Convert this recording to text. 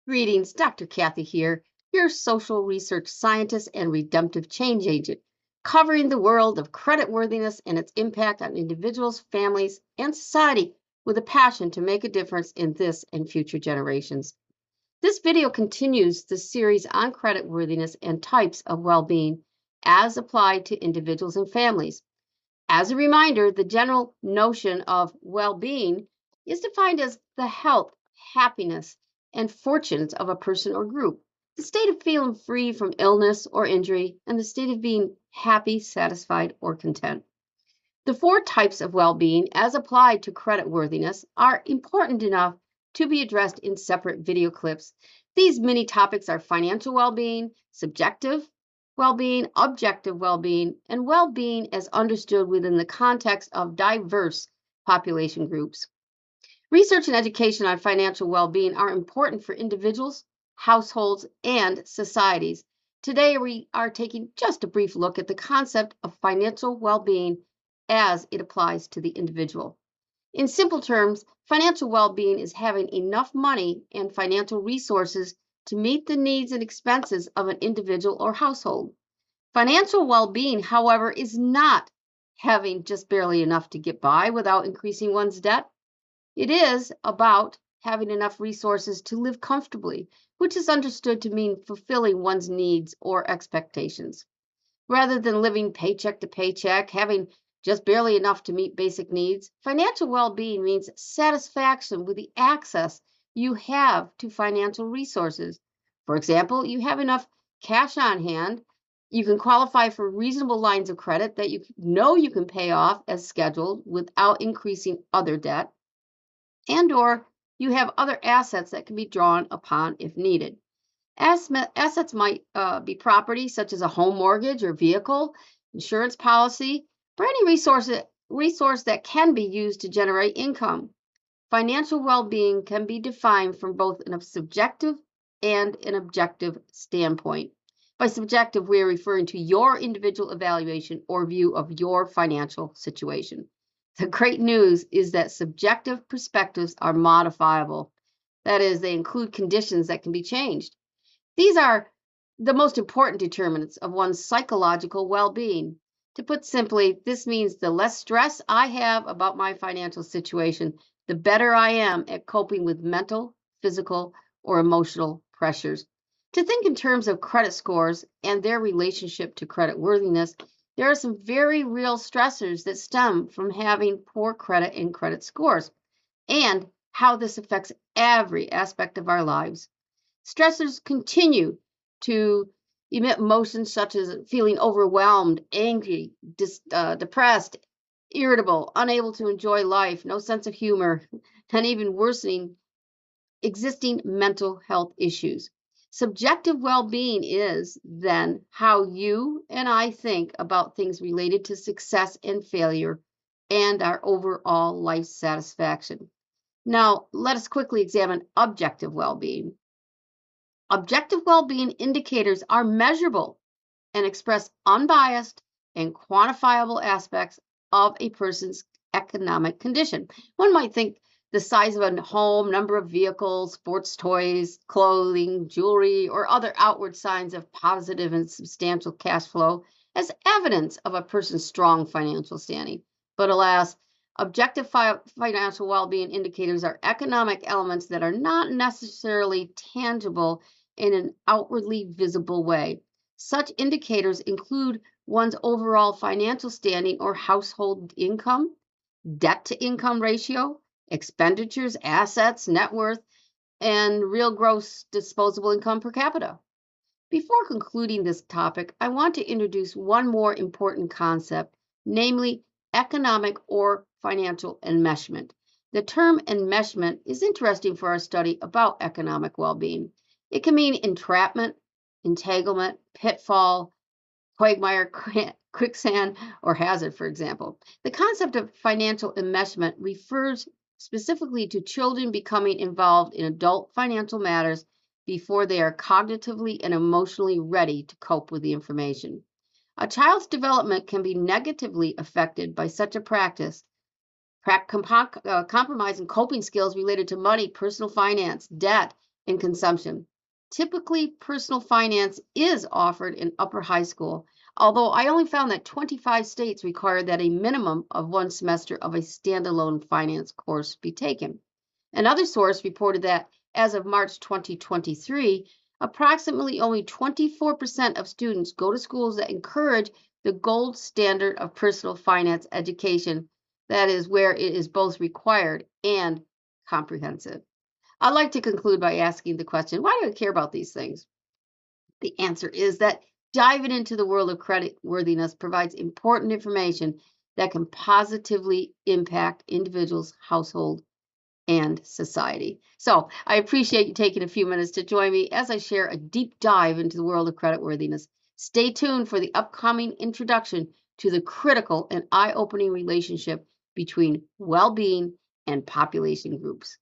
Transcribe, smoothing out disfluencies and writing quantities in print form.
Greetings, Dr. Cathie here, your social research scientist and redemptive change agent, covering the world of creditworthiness and its impact on individuals, families, and society with a passion to make a difference in this and future generations. This video continues the series on creditworthiness and types of well-being as applied to individuals and families. As a reminder, the general notion of well-being is defined as the health, happiness, and fortunes of a person or group, the state of feeling free from illness or injury, and the state of being happy, satisfied, or content. The four types of well-being as applied to creditworthiness are important enough to be addressed in separate video clips. These mini topics are financial well-being, subjective well-being, objective well-being, and well-being as understood within the context of diverse population groups. Research and education on financial well-being are important for individuals, households, and societies. Today, we are taking just a brief look at the concept of financial well-being as it applies to the individual. In simple terms, financial well-being is having enough money and financial resources to meet the needs and expenses of an individual or household. Financial well-being, however, is not having just barely enough to get by without increasing one's debt. It is about having enough resources to live comfortably, which is understood to mean fulfilling one's needs or expectations. Rather than living paycheck to paycheck, having just barely enough to meet basic needs, financial well-being means satisfaction with the access you have to financial resources. For example, you have enough cash on hand, you can qualify for reasonable lines of credit that you know you can pay off as scheduled without increasing other debt, and/or you have other assets that can be drawn upon if needed. Assets might be property such as a home mortgage or vehicle, insurance policy, or any resource that can be used to generate income. Financial well-being can be defined from both a subjective and an objective standpoint. By subjective, we're referring to your individual evaluation or view of your financial situation. The great news is that subjective perspectives are modifiable. That is, they include conditions that can be changed. These are the most important determinants of one's psychological well-being. To put simply, this means the less stress I have about my financial situation, the better I am at coping with mental, physical, or emotional pressures. To think in terms of credit scores and their relationship to creditworthiness, there are some very real stressors that stem from having poor credit and credit scores, and how this affects every aspect of our lives. Stressors continue to emit emotions such as feeling overwhelmed, angry, depressed, irritable, unable to enjoy life, no sense of humor, and even worsening existing mental health issues. Subjective well-being is, then, how you and I think about things related to success and failure and our overall life satisfaction. Now, let us quickly examine objective well-being. Objective well-being indicators are measurable and express unbiased and quantifiable aspects of a person's economic condition. One might think the size of a home, number of vehicles, sports toys, clothing, jewelry, or other outward signs of positive and substantial cash flow as evidence of a person's strong financial standing. But alas, objective financial well-being indicators are economic elements that are not necessarily tangible in an outwardly visible way. Such indicators include one's overall financial standing or household income, debt-to-income ratio, expenditures, assets, net worth, and real gross disposable income per capita. Before concluding this topic, I want to introduce one more important concept, namely economic or financial enmeshment. The term enmeshment is interesting for our study about economic well-being. It can mean entrapment, entanglement, pitfall, quagmire, quicksand, or hazard, for example. The concept of financial enmeshment refers specifically to children becoming involved in adult financial matters before they are cognitively and emotionally ready to cope with the information. A child's development can be negatively affected by such a practice. Compromising coping skills related to money, personal finance, debt, and consumption. Typically, personal finance is offered in upper high school, although I only found that 25 states require that a minimum of one semester of a standalone finance course be taken. Another source reported that as of March 2023, approximately only 24% of students go to schools that encourage the gold standard of personal finance education, that is, where it is both required and comprehensive. I'd like to conclude by asking the question, why do I care about these things? The answer is that diving into the world of credit worthiness provides important information that can positively impact individuals, household, and society. So I appreciate you taking a few minutes to join me as I share a deep dive into the world of credit worthiness. Stay tuned for the upcoming introduction to the critical and eye-opening relationship between well-being and population groups.